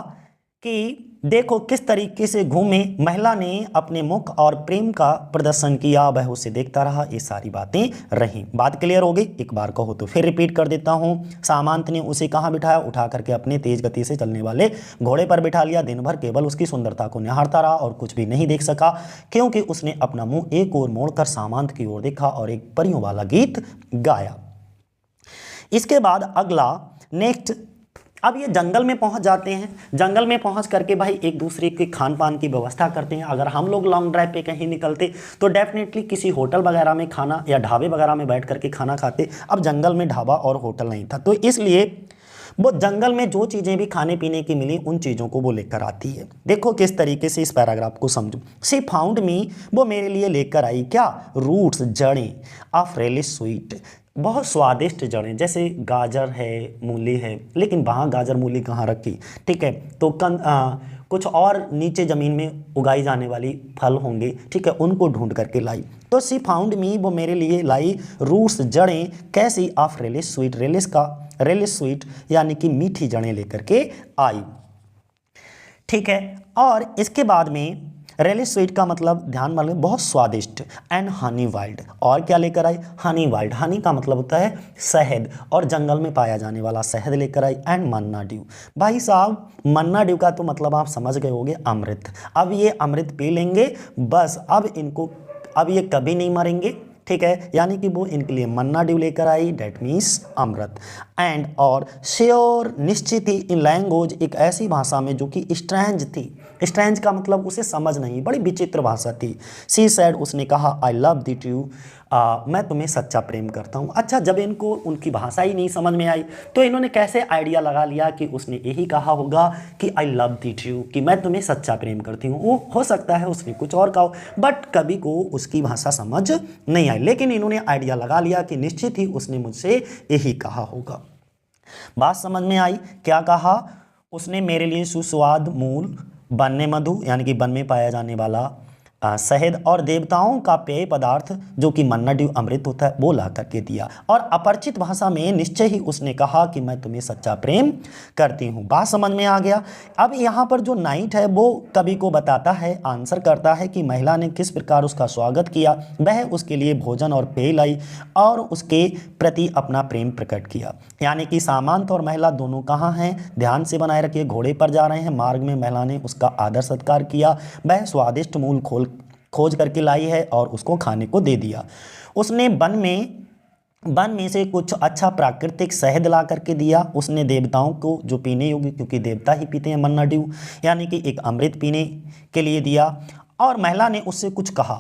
कि देखो किस तरीके से घूमे। महिला ने अपने मुख और प्रेम का प्रदर्शन किया, वह उसे देखता रहा। ये सारी बातें रहीं। बात क्लियर हो गई। एक बार कहो तो फिर रिपीट कर देता हूँ। सामंत ने उसे कहाँ बिठाया, उठा करके अपने तेज गति से चलने वाले घोड़े पर बिठा लिया। दिन भर केवल उसकी सुंदरता को निहारता रहा और कुछ भी नहीं देख सका क्योंकि उसने अपना मुंह एक ओर मोड़कर सामंत की ओर देखा और एक परियों वाला गीत गाया। इसके बाद अगला नेक्स्ट, अब ये जंगल में पहुंच जाते हैं। जंगल में पहुंच करके भाई एक दूसरे के खान पान की व्यवस्था करते हैं। अगर हम लोग लॉन्ग ड्राइव पे कहीं निकलते तो डेफिनेटली किसी होटल वगैरह में खाना या ढाबे वगैरह में बैठ करके खाना खाते। अब जंगल में ढाबा और होटल नहीं था, तो इसलिए वो जंगल में जो चीज़ें भी खाने पीने की मिली उन चीज़ों को वो लेकर आती है। देखो किस तरीके से इस पैराग्राफ को समझो। सी फाउंड मी, वो मेरे लिए लेकर आई क्या, रूट्स, जड़ें, ऑफ रेलिश स्वीट, बहुत स्वादिष्ट जड़ें, जैसे गाजर है, मूली है, लेकिन वहाँ गाजर मूली कहाँ रखी, ठीक है, तो कुछ और नीचे ज़मीन में उगाई जाने वाली फल होंगे, ठीक है, उनको ढूंढ करके लाई। तो सी फाउंड मी, वो मेरे लिए लाई रूट्स, जड़ें, कैसी, of relish sweet, relish sweet यानी कि मीठी जड़ें लेकर के आई, ठीक है। और इसके बाद में रेलिश स्वीट का मतलब ध्यान मान लें बहुत स्वादिष्ट, एंड हनी वाइल्ड, और क्या लेकर आई, हनी वाइल्ड, हनी का मतलब होता है शहद और जंगल में पाया जाने वाला शहद लेकर आई, एंड मन्ना ड्यू। भाई साहब मन्ना ड्यू का तो मतलब आप समझ गए होंगे, अमृत। अब ये अमृत पी लेंगे बस, अब ये कभी नहीं मरेंगे, ठीक है, यानी कि वो इनके लिए मन्ना ड्यू लेकर आई, डेट मीन्स अमृत। एंड और श्योर निश्चित ही इन लैंग्वेज एक ऐसी भाषा में जो कि स्ट्रेंज थी, स्ट्रेंज का मतलब उसे समझ नहीं, बड़ी विचित्र भाषा थी। सी सैड उसने कहा आई लव दी ट्रू, मैं तुम्हें सच्चा प्रेम करता हूँ। अच्छा, जब इनको उनकी भाषा ही नहीं समझ में आई तो इन्होंने कैसे आइडिया लगा लिया कि उसने यही कहा होगा कि आई लव दी ट्रू, कि मैं तुम्हें सच्चा प्रेम करती हूँ। वो हो सकता है उसने कुछ और कहा, बट कभी को उसकी भाषा समझ नहीं आई, लेकिन इन्होंने आइडिया लगा लिया कि निश्चित ही उसने मुझसे यही कहा होगा। बात समझ में आई, क्या कहा उसने, मेरे लिए सुस्वाद मूल बनने मधु यानी कि वन में पाया जाने वाला शहद और देवताओं का पेय पदार्थ जो कि मन्ना ड्यू अमृत होता है वो ला करके दिया। और अपरिचित भाषा में निश्चय ही उसने कहा कि मैं तुम्हें सच्चा प्रेम करती हूँ। बात समझ में आ गया। अब यहाँ पर जो नाइट है वो कवि को बताता है, आंसर करता है कि महिला ने किस प्रकार उसका स्वागत किया, वह उसके लिए भोजन और पेय लाई और उसके प्रति अपना प्रेम प्रकट किया। यानी कि सामंत और महिला दोनों कहाँ हैं, ध्यान से बनाए रखिए, घोड़े पर जा रहे हैं, मार्ग में महिला ने उसका आदर सत्कार किया, वह स्वादिष्ट मूल खोज करके लाई है और उसको खाने को दे दिया। उसने वन में से कुछ अच्छा प्राकृतिक शहद ला करके दिया। उसने देवताओं को जो पीने योग्य, क्योंकि देवता ही पीते हैं मन्ना ड्यू, यानी कि एक अमृत पीने के लिए दिया। और महिला ने उससे कुछ कहा,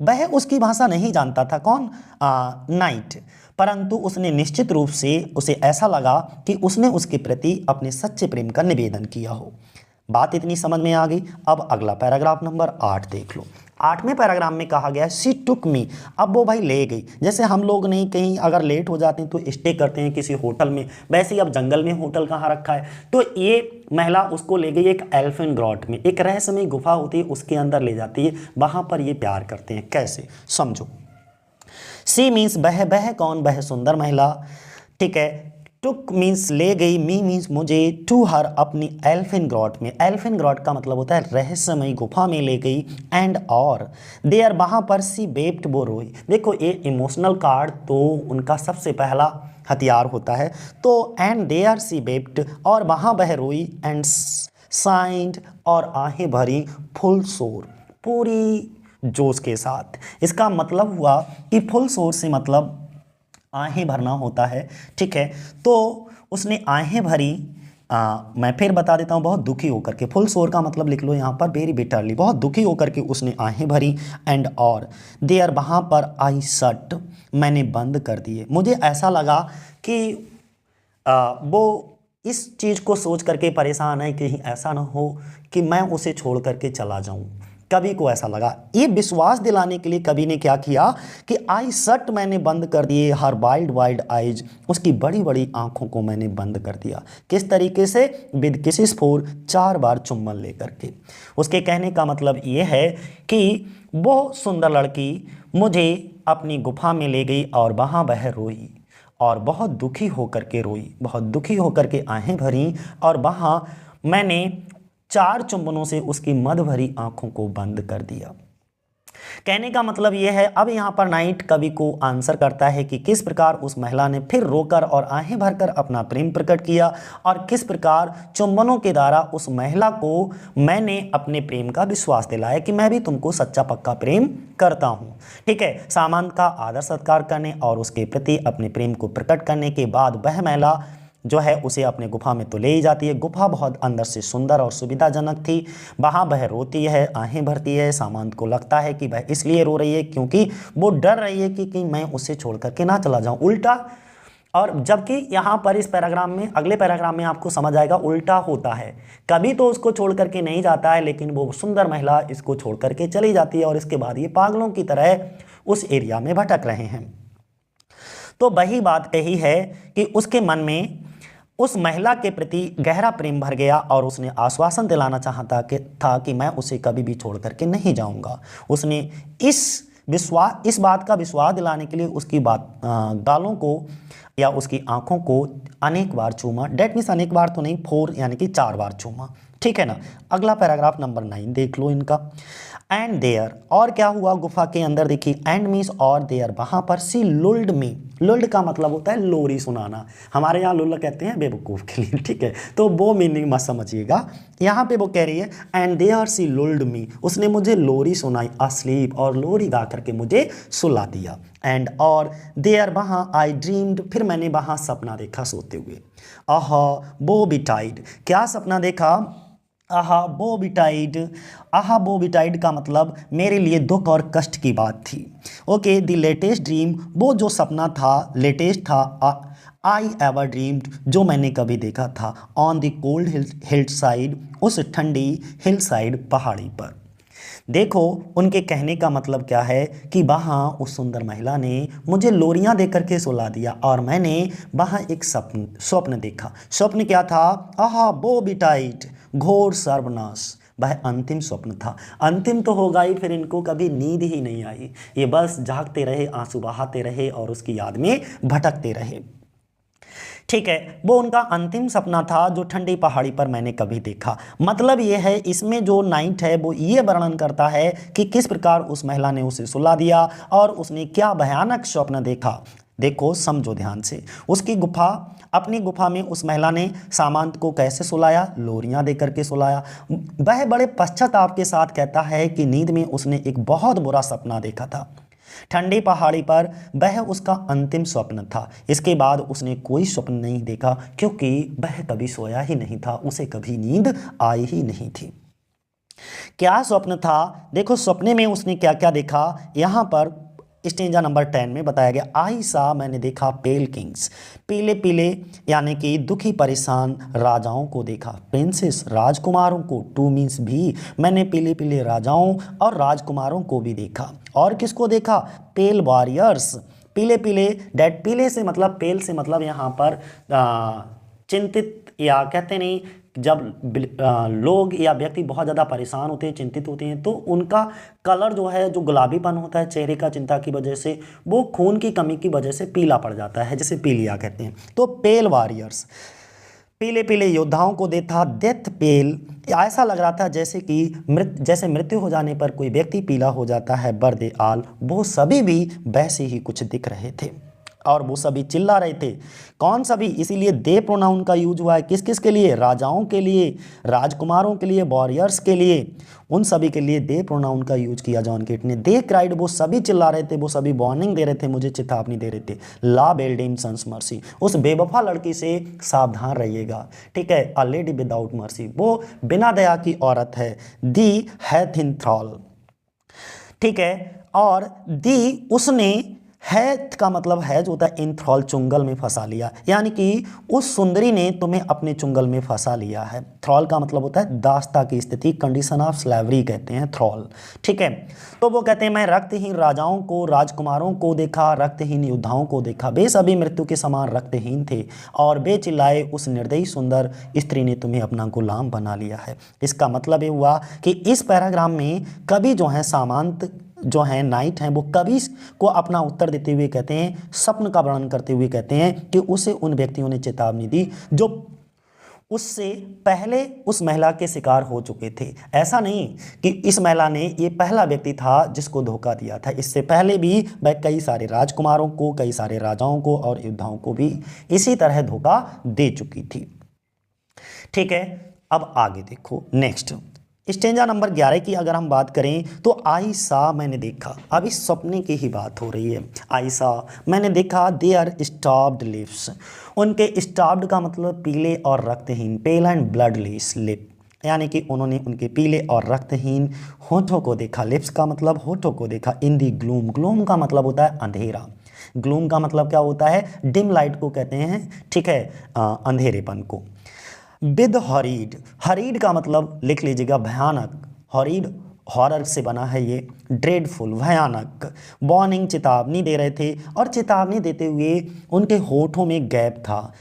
वह उसकी भाषा नहीं जानता था, कौन, नाइट, परंतु उसने निश्चित रूप से उसे ऐसा लगा कि उसने उसके प्रति अपने सच्चे प्रेम का निवेदन किया हो। बात इतनी समझ में आ गई। अब अगला पैराग्राफ नंबर 8 देख लो। 8वें पैराग्राफ में कहा गया सी टुक मी, अब वो भाई ले गई। जैसे हम लोग नहीं कहीं अगर लेट हो जाते हैं तो स्टे करते हैं किसी होटल में, वैसे ही अब जंगल में होटल कहाँ रखा है, तो ये महिला उसको ले गई एक एल्फिन ग्रॉट में, एक रहस्यमय गुफा होती है उसके अंदर ले जाती है, वहाँ पर ये प्यार करते हैं। कैसे, समझो। सी मीन्स वह कौन, वह सुंदर महिला, ठीक है। टुक मीन्स ले गई, मी मीन्स मुझे, टू हर अपनी एल्फिन ग्रॉट में, एल्फिन ग्रॉट का मतलब होता है रहस्यमय गुफा में ले गई। एंड और देयर, वहाँ पर सी बेप्ट, वो रोई। देखो ये इमोशनल कार्ड तो उनका सबसे पहला हथियार होता है, तो एंड देयर सी बेप्ट, और वहाँ वह रोई, एंड साइंड, और आहें भरी, फुल शोर, पूरी जोश के साथ। इसका मतलब हुआ कि फुल शोर से मतलब आहें भरना होता है, ठीक है। तो उसने आहें भरी, मैं फिर बता देता हूँ, बहुत दुखी होकर के, फुल शोर का मतलब लिख लो यहाँ पर, वेरी बिटरली, बहुत दुखी होकर के उसने आहें भरी। एंड और देयर, वहाँ पर आई शट, मैंने बंद कर दिए। मुझे ऐसा लगा कि वो इस चीज़ को सोच करके परेशान है, कहीं ऐसा ना हो कि मैं उसे छोड़ करके चला जाऊँ। कवि को ऐसा लगा। ये विश्वास दिलाने के लिए कवि ने क्या किया कि आई शट, मैंने बंद कर दिए, हर वाइल्ड वाइल्ड आइज, उसकी बड़ी बड़ी आंखों को मैंने बंद कर दिया। किस तरीके से, विद किसिस फोर, 4 बार चुम्बन लेकर के। उसके कहने का मतलब ये है कि वो सुंदर लड़की मुझे अपनी गुफा में ले गई और वहाँ वह रोई और बहुत दुखी होकर के रोई, बहुत दुखी होकर के आहें भरी, और वहाँ मैंने 4 चुंबनों से उसकी मद भरी आंखों को बंद कर दिया। कहने का मतलब यह है, अब यहाँ पर नाइट कवि को आंसर करता है कि किस प्रकार उस महिला ने फिर रोकर और आहें भरकर अपना प्रेम प्रकट किया, और किस प्रकार चुंबनों के द्वारा उस महिला को मैंने अपने प्रेम का विश्वास दिलाया कि मैं भी तुमको सच्चा पक्का प्रेम करता हूँ, ठीक है। सामंत का आदर सत्कार करने और उसके प्रति अपने प्रेम को प्रकट करने के बाद वह महिला जो है उसे अपने गुफा में तो ले ही जाती है। गुफा बहुत अंदर से सुंदर और सुविधाजनक थी। वहाँ वह रोती है, आहें भरती है। सामंत को लगता है कि वह इसलिए रो रही है क्योंकि वो डर रही है कि मैं उसे छोड़ करके ना चला जाऊँ, उल्टा। और जबकि यहाँ पर इस पैराग्राफ में, अगले पैराग्राफ में आपको समझ आएगा उल्टा होता है। कभी तो उसको छोड़ करके नहीं जाता है, लेकिन वो सुंदर महिला इसको छोड़ करके चली जाती है और इसके बाद ये पागलों की तरह उस एरिया में भटक रहे हैं। तो वही बात कही है कि उसके मन में उस महिला के प्रति गहरा प्रेम भर गया और उसने आश्वासन दिलाना चाहता कि मैं उसे कभी भी छोड़ करके नहीं जाऊंगा। उसने इस बात का विश्वास दिलाने के लिए उसकी गालों को या उसकी आंखों को अनेक बार चूमा। डेट मीन्स अनेक बार तो नहीं, 4 यानी कि 4 बार चूमा, ठीक है ना। अगला पैराग्राफ नंबर 9 देख लो इनका। एंड देयर, और क्या हुआ गुफा के अंदर देखिए, एंड मीन्स और देयर, वहाँ पर सी लुल्ड मी, लुल्ड का मतलब होता है लोरी सुनाना, हमारे यहाँ लुल्ल कहते हैं बेवकूफ़ के लिए, ठीक है, तो वो मीनिंग मत समझिएगा। यहाँ पे वो कह रही है एंड देयर सी लुल्ड मी, उसने मुझे लोरी सुनाई, अस्लीप, और लोरी गा करके मुझे सुला दिया। एंड और देयर, वहाँ आई ड्रीम्ड, फिर मैंने वहाँ सपना देखा सोते हुए। आहा वो बिटाइड, क्या सपना देखा, आहा बोबिटाइड, आहा बोबिटाइड का मतलब मेरे लिए दुख और कष्ट की बात थी। ओके, द लेटेस्ट ड्रीम, वो जो सपना था लेटेस्ट था, आई एवर ड्रीम्ड, जो मैंने कभी देखा था, on the cold hill side, उस ठंडी हिल साइड पहाड़ी पर। देखो उनके कहने का मतलब क्या है कि वहाँ उस सुंदर महिला ने मुझे लोरियां दे करके सुला दिया और मैंने वहाँ एक स्वप्न देखा। स्वप्न क्या था, आहा बो बिटाइट, घोर सर्वनाश, वह अंतिम स्वप्न था। अंतिम तो होगा ही, फिर इनको कभी नींद ही नहीं आई, ये बस जागते रहे, आंसू बहाते रहे और उसकी याद में भटकते रहे। ठीक है, वो उनका अंतिम सपना था जो ठंडी पहाड़ी पर मैंने कभी देखा। मतलब ये है, इसमें जो नाइट है वो ये वर्णन करता है कि किस प्रकार उस महिला ने उसे सुला दिया और उसने क्या भयानक स्वप्न देखा। देखो समझो ध्यान से, उसकी गुफा, अपनी गुफा में उस महिला ने सामंत को कैसे सुलाया, लोरियां दे करके सुलाया। वह बड़े पश्चाताप के साथ कहता है कि नींद में उसने एक बहुत बुरा सपना देखा था। ठंडी पहाड़ी पर वह उसका अंतिम स्वप्न था। इसके बाद उसने कोई स्वप्न नहीं देखा क्योंकि वह कभी सोया ही नहीं था, उसे कभी नींद आई ही नहीं थी। क्या स्वप्न था, देखो सपने में उसने क्या क्या देखा, यहाँ पर स्टेंजा नंबर 10 में बताया गया। आई सा, मैंने देखा पेल किंग्स, पीले पीले यानी कि दुखी परेशान राजाओं को देखा। प्रिंसेस, राजकुमारों को, टू मीन्स भी, मैंने पीले पीले राजाओं और राजकुमारों को भी देखा। और किसको देखा, पेल वॉरियर्स, पीले पीले, डेट, पीले से मतलब, पेल से मतलब यहाँ पर चिंतित, या कहते नहीं जब लोग या व्यक्ति बहुत ज़्यादा परेशान होते हैं, चिंतित होते हैं, तो उनका कलर जो है, जो गुलाबीपन होता है चेहरे का चिंता की वजह से, वो खून की कमी की वजह से पीला पड़ जाता है, जिसे पीलिया कहते हैं। तो पेल वॉरियर्स, पीले पीले योद्धाओं को देखा। डेथ पेल, ऐसा लग रहा था जैसे कि जैसे मृत्यु हो जाने पर कोई व्यक्ति पीला हो जाता है। बर्दे आल, वो सभी भी वैसे ही कुछ दिख रहे थे और वो सभी चिल्ला रहे थे। कौन सभी, इसीलिए दे प्रोनाउन का यूज हुआ है। किस किस के लिए, राजाओं के लिए, राजकुमारों के लिए, वॉरियर्स के लिए, उन सभी के लिए दे प्रोनाउन का यूज किया जॉन कीट ने। दे क्राइड, वो सभी चिल्ला रहे थे, वो सभी वार्निंग दे रहे थे, मुझे चेतावनी दे रहे थे। ला बेल्डेम सन्स मर्सी, उस बेवफा लड़की से सावधान रहिएगा। ठीक है, अ लेडी विदाउट मर्सी, वो बिना दया की औरत है। दी हैथ इन थ्रॉल, ठीक है, और दी, उसने, है का मतलब है जो होता है इंथ्रॉल, चुंगल में फंसा लिया, यानी कि उस सुंदरी ने तुम्हें अपने चुंगल में फंसा लिया है। थ्रॉल का मतलब होता है दास्ता की स्थिति, कंडीशन ऑफ स्लेवरी कहते हैं थ्रॉल। ठीक है, तो वो कहते हैं मैं रक्तहीन राजाओं को, राजकुमारों को देखा, रक्तहीन योद्धाओं को देखा, वे सभी मृत्यु के समान रक्तहीन थे और वे चिल्लाए उस निर्दयी सुंदर स्त्री ने तुम्हें अपना गुलाम बना लिया है। इसका मतलब ये हुआ कि इस पैराग्राम में कवि जो है, सामंत जो है, नाइट हैं, वो कवि को अपना उत्तर देते हुए कहते हैं, स्वप्न का वर्णन करते हुए कहते हैं कि उसे उन व्यक्तियों ने चेतावनी दी जो उससे पहले उस महिला के शिकार हो चुके थे। ऐसा नहीं कि इस महिला ने ये पहला व्यक्ति था जिसको धोखा दिया था, इससे पहले भी वह कई सारे राजकुमारों को, कई सारे राजाओं को और योद्धाओं को भी इसी तरह धोखा दे चुकी थी। ठीक है, अब आगे देखो नेक्स्ट स्टेंजा नंबर 11 की अगर हम बात करें तो आई सा, मैंने देखा, अब इस सपने की ही बात हो रही है। आई सा, मैंने देखा, देयर स्टॉप्ड लिप्स, उनके स्टॉप्ड का मतलब पीले और रक्तहीन, पेल एंड ब्लडलेस लिप, यानी कि उन्होंने उनके पीले और रक्तहीन होठों को देखा। लिप्स का मतलब होठों को देखा। इन दी ग्लूम, ग्लूम का मतलब होता है अंधेरा, ग्लूम का मतलब क्या होता है, डिम लाइट को कहते हैं। ठीक है, अंधेरेपन को। विद हॉरीड, हॉरीड का मतलब लिख लीजिएगा भयानक, हॉरीड हॉरर से बना है ये, ड्रेडफुल, भयानक। वार्निंग, चेतावनी दे रहे थे और चेतावनी देते हुए उनके होठों में गैप था।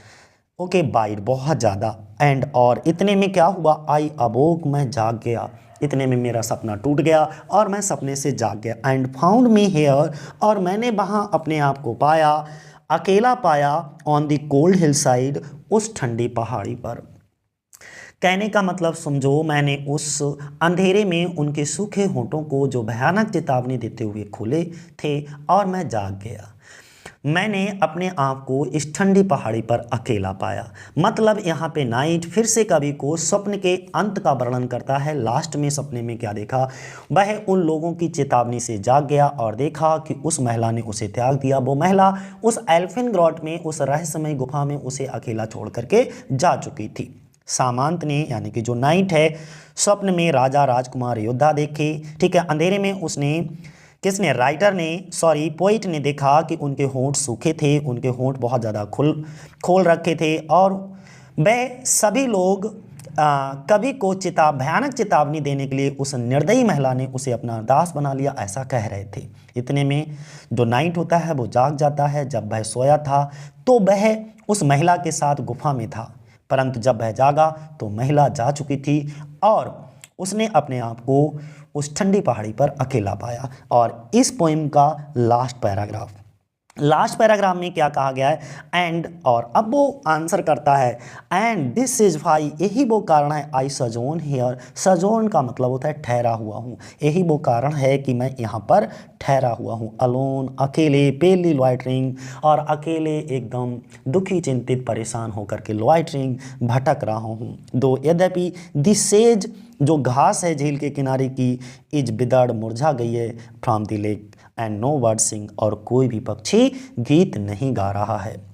ओके, बाइट, बहुत ज़्यादा। एंड और, इतने में क्या हुआ, आई अबोक, मैं जाग गया, इतने में मेरा सपना टूट गया और मैं सपने से जाग गया। एंड फाउंड मी हेयर, और मैंने वहाँ अपने आप को पाया, अकेला पाया, on the cold hill side, उस ठंडी पहाड़ी पर। कहने का मतलब समझो, मैंने उस अंधेरे में उनके सूखे होंठों को जो भयानक चेतावनी देते हुए खोले थे और मैं जाग गया। मैंने अपने आप को इस ठंडी पहाड़ी पर अकेला पाया। मतलब यहाँ पे नाइट फिर से कवि को स्वप्न के अंत का वर्णन करता है। लास्ट में सपने में क्या देखा, वह उन लोगों की चेतावनी से जाग गया और देखा कि उस महिला ने उसे त्याग दिया। वो महिला उस एल्फिन ग्रॉट में, उस रहस्यमय गुफा में उसे अकेला छोड़ करके जा चुकी थी। सामंत ने, यानी कि जो नाइट है, स्वप्न में राजा राजकुमार योद्धा देखे। ठीक है, अंधेरे में उसने, किसने, राइटर ने, सॉरी पोइट ने देखा कि उनके होंठ सूखे थे, उनके होंठ बहुत ज़्यादा खोल रखे थे और वह सभी लोग कवि को भयानक चेतावनी देने के लिए उस निर्दयी महिला ने उसे अपना दास बना लिया, ऐसा कह रहे थे। इतने में जो नाइट होता है वो जाग जाता है। जब वह सोया था तो वह उस महिला के साथ गुफा में था, परंतु जब वह जागा तो महिला जा चुकी थी और उसने अपने आप को उस ठंडी पहाड़ी पर अकेला पाया। और इस पोएम का लास्ट पैराग्राफ में क्या कहा गया है, एंड, और अब वो आंसर करता है, एंड दिस इज वाई, यही वो कारण है, आई सजोन हियर। सजोन का मतलब होता है ठहरा हुआ हूँ, यही वो कारण है कि मैं यहाँ पर ठहरा हुआ हूँ। अलोन, अकेले, पेली लॉइटरिंग, और अकेले एकदम दुखी, चिंतित, परेशान होकर के लॉइटरिंग, भटक रहा हूँ। दो, यद्यपि दिस सेज, जो घास है झील के किनारे की, इज बिदड़, मुरझा गई है, from the lake, and no bird sing, और कोई भी पक्षी गीत नहीं गा रहा है।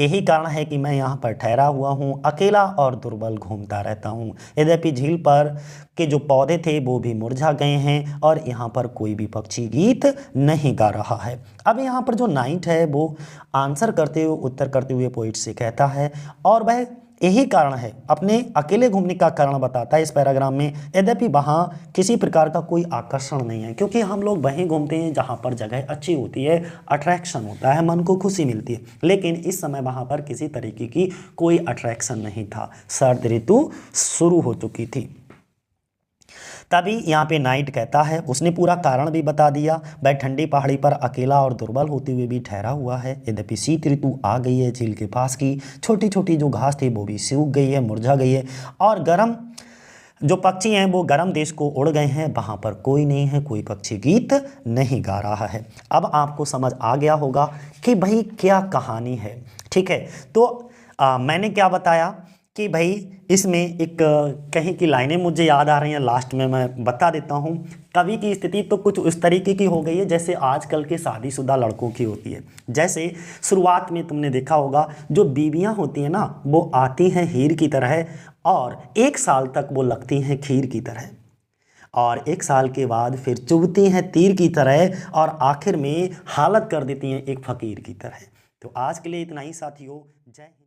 यही कारण है कि मैं यहाँ पर ठहरा हुआ हूँ, अकेला और दुर्बल घूमता रहता हूँ। यद्यपि झील पर के जो पौधे थे वो भी मुरझा गए हैं और यहाँ पर कोई भी पक्षी गीत नहीं गा रहा है। अब यहाँ पर जो नाइट है वो आंसर करते हुए, उत्तर करते हुए पोइट से कहता है, और वह यही कारण है, अपने अकेले घूमने का कारण बताता है इस पैराग्राफ में। यद्यपि वहाँ किसी प्रकार का कोई आकर्षण नहीं है, क्योंकि हम लोग वहीं घूमते हैं जहाँ पर जगह अच्छी होती है, अट्रैक्शन होता है, मन को खुशी मिलती है। लेकिन इस समय वहाँ पर किसी तरीके की कोई अट्रैक्शन नहीं था, शरद ऋतु शुरू हो चुकी थी। तभी यहाँ पे नाइट कहता है, उसने पूरा कारण भी बता दिया, वह ठंडी पहाड़ी पर अकेला और दुर्बल होते हुए भी ठहरा हुआ है। यद्यपि शीत ऋतु आ गई है, झील के पास की छोटी छोटी जो घास थी वो भी सूख गई है, मुरझा गई है, और गर्म जो पक्षी हैं वो गर्म देश को उड़ गए हैं, वहाँ पर कोई नहीं है, कोई पक्षी गीत नहीं गा रहा है। अब आपको समझ आ गया होगा कि भाई क्या कहानी है। ठीक है, तो मैंने क्या बताया कि भाई इसमें एक कहीं की लाइनें मुझे याद आ रही हैं, लास्ट में मैं बता देता हूँ। कवि की स्थिति तो कुछ उस तरीके की हो गई है जैसे आजकल के शादीशुदा लड़कों की होती है। जैसे शुरुआत में तुमने देखा होगा, जो बीवियाँ होती हैं ना, वो आती हैं हीर की तरह और 1 साल तक वो लगती हैं खीर की तरह, और 1 साल के बाद फिर चुभती हैं तीर की तरह, और आखिर में हालत कर देती हैं एक फ़कीर की तरह। तो आज के लिए इतना ही साथियों, जय हिंद।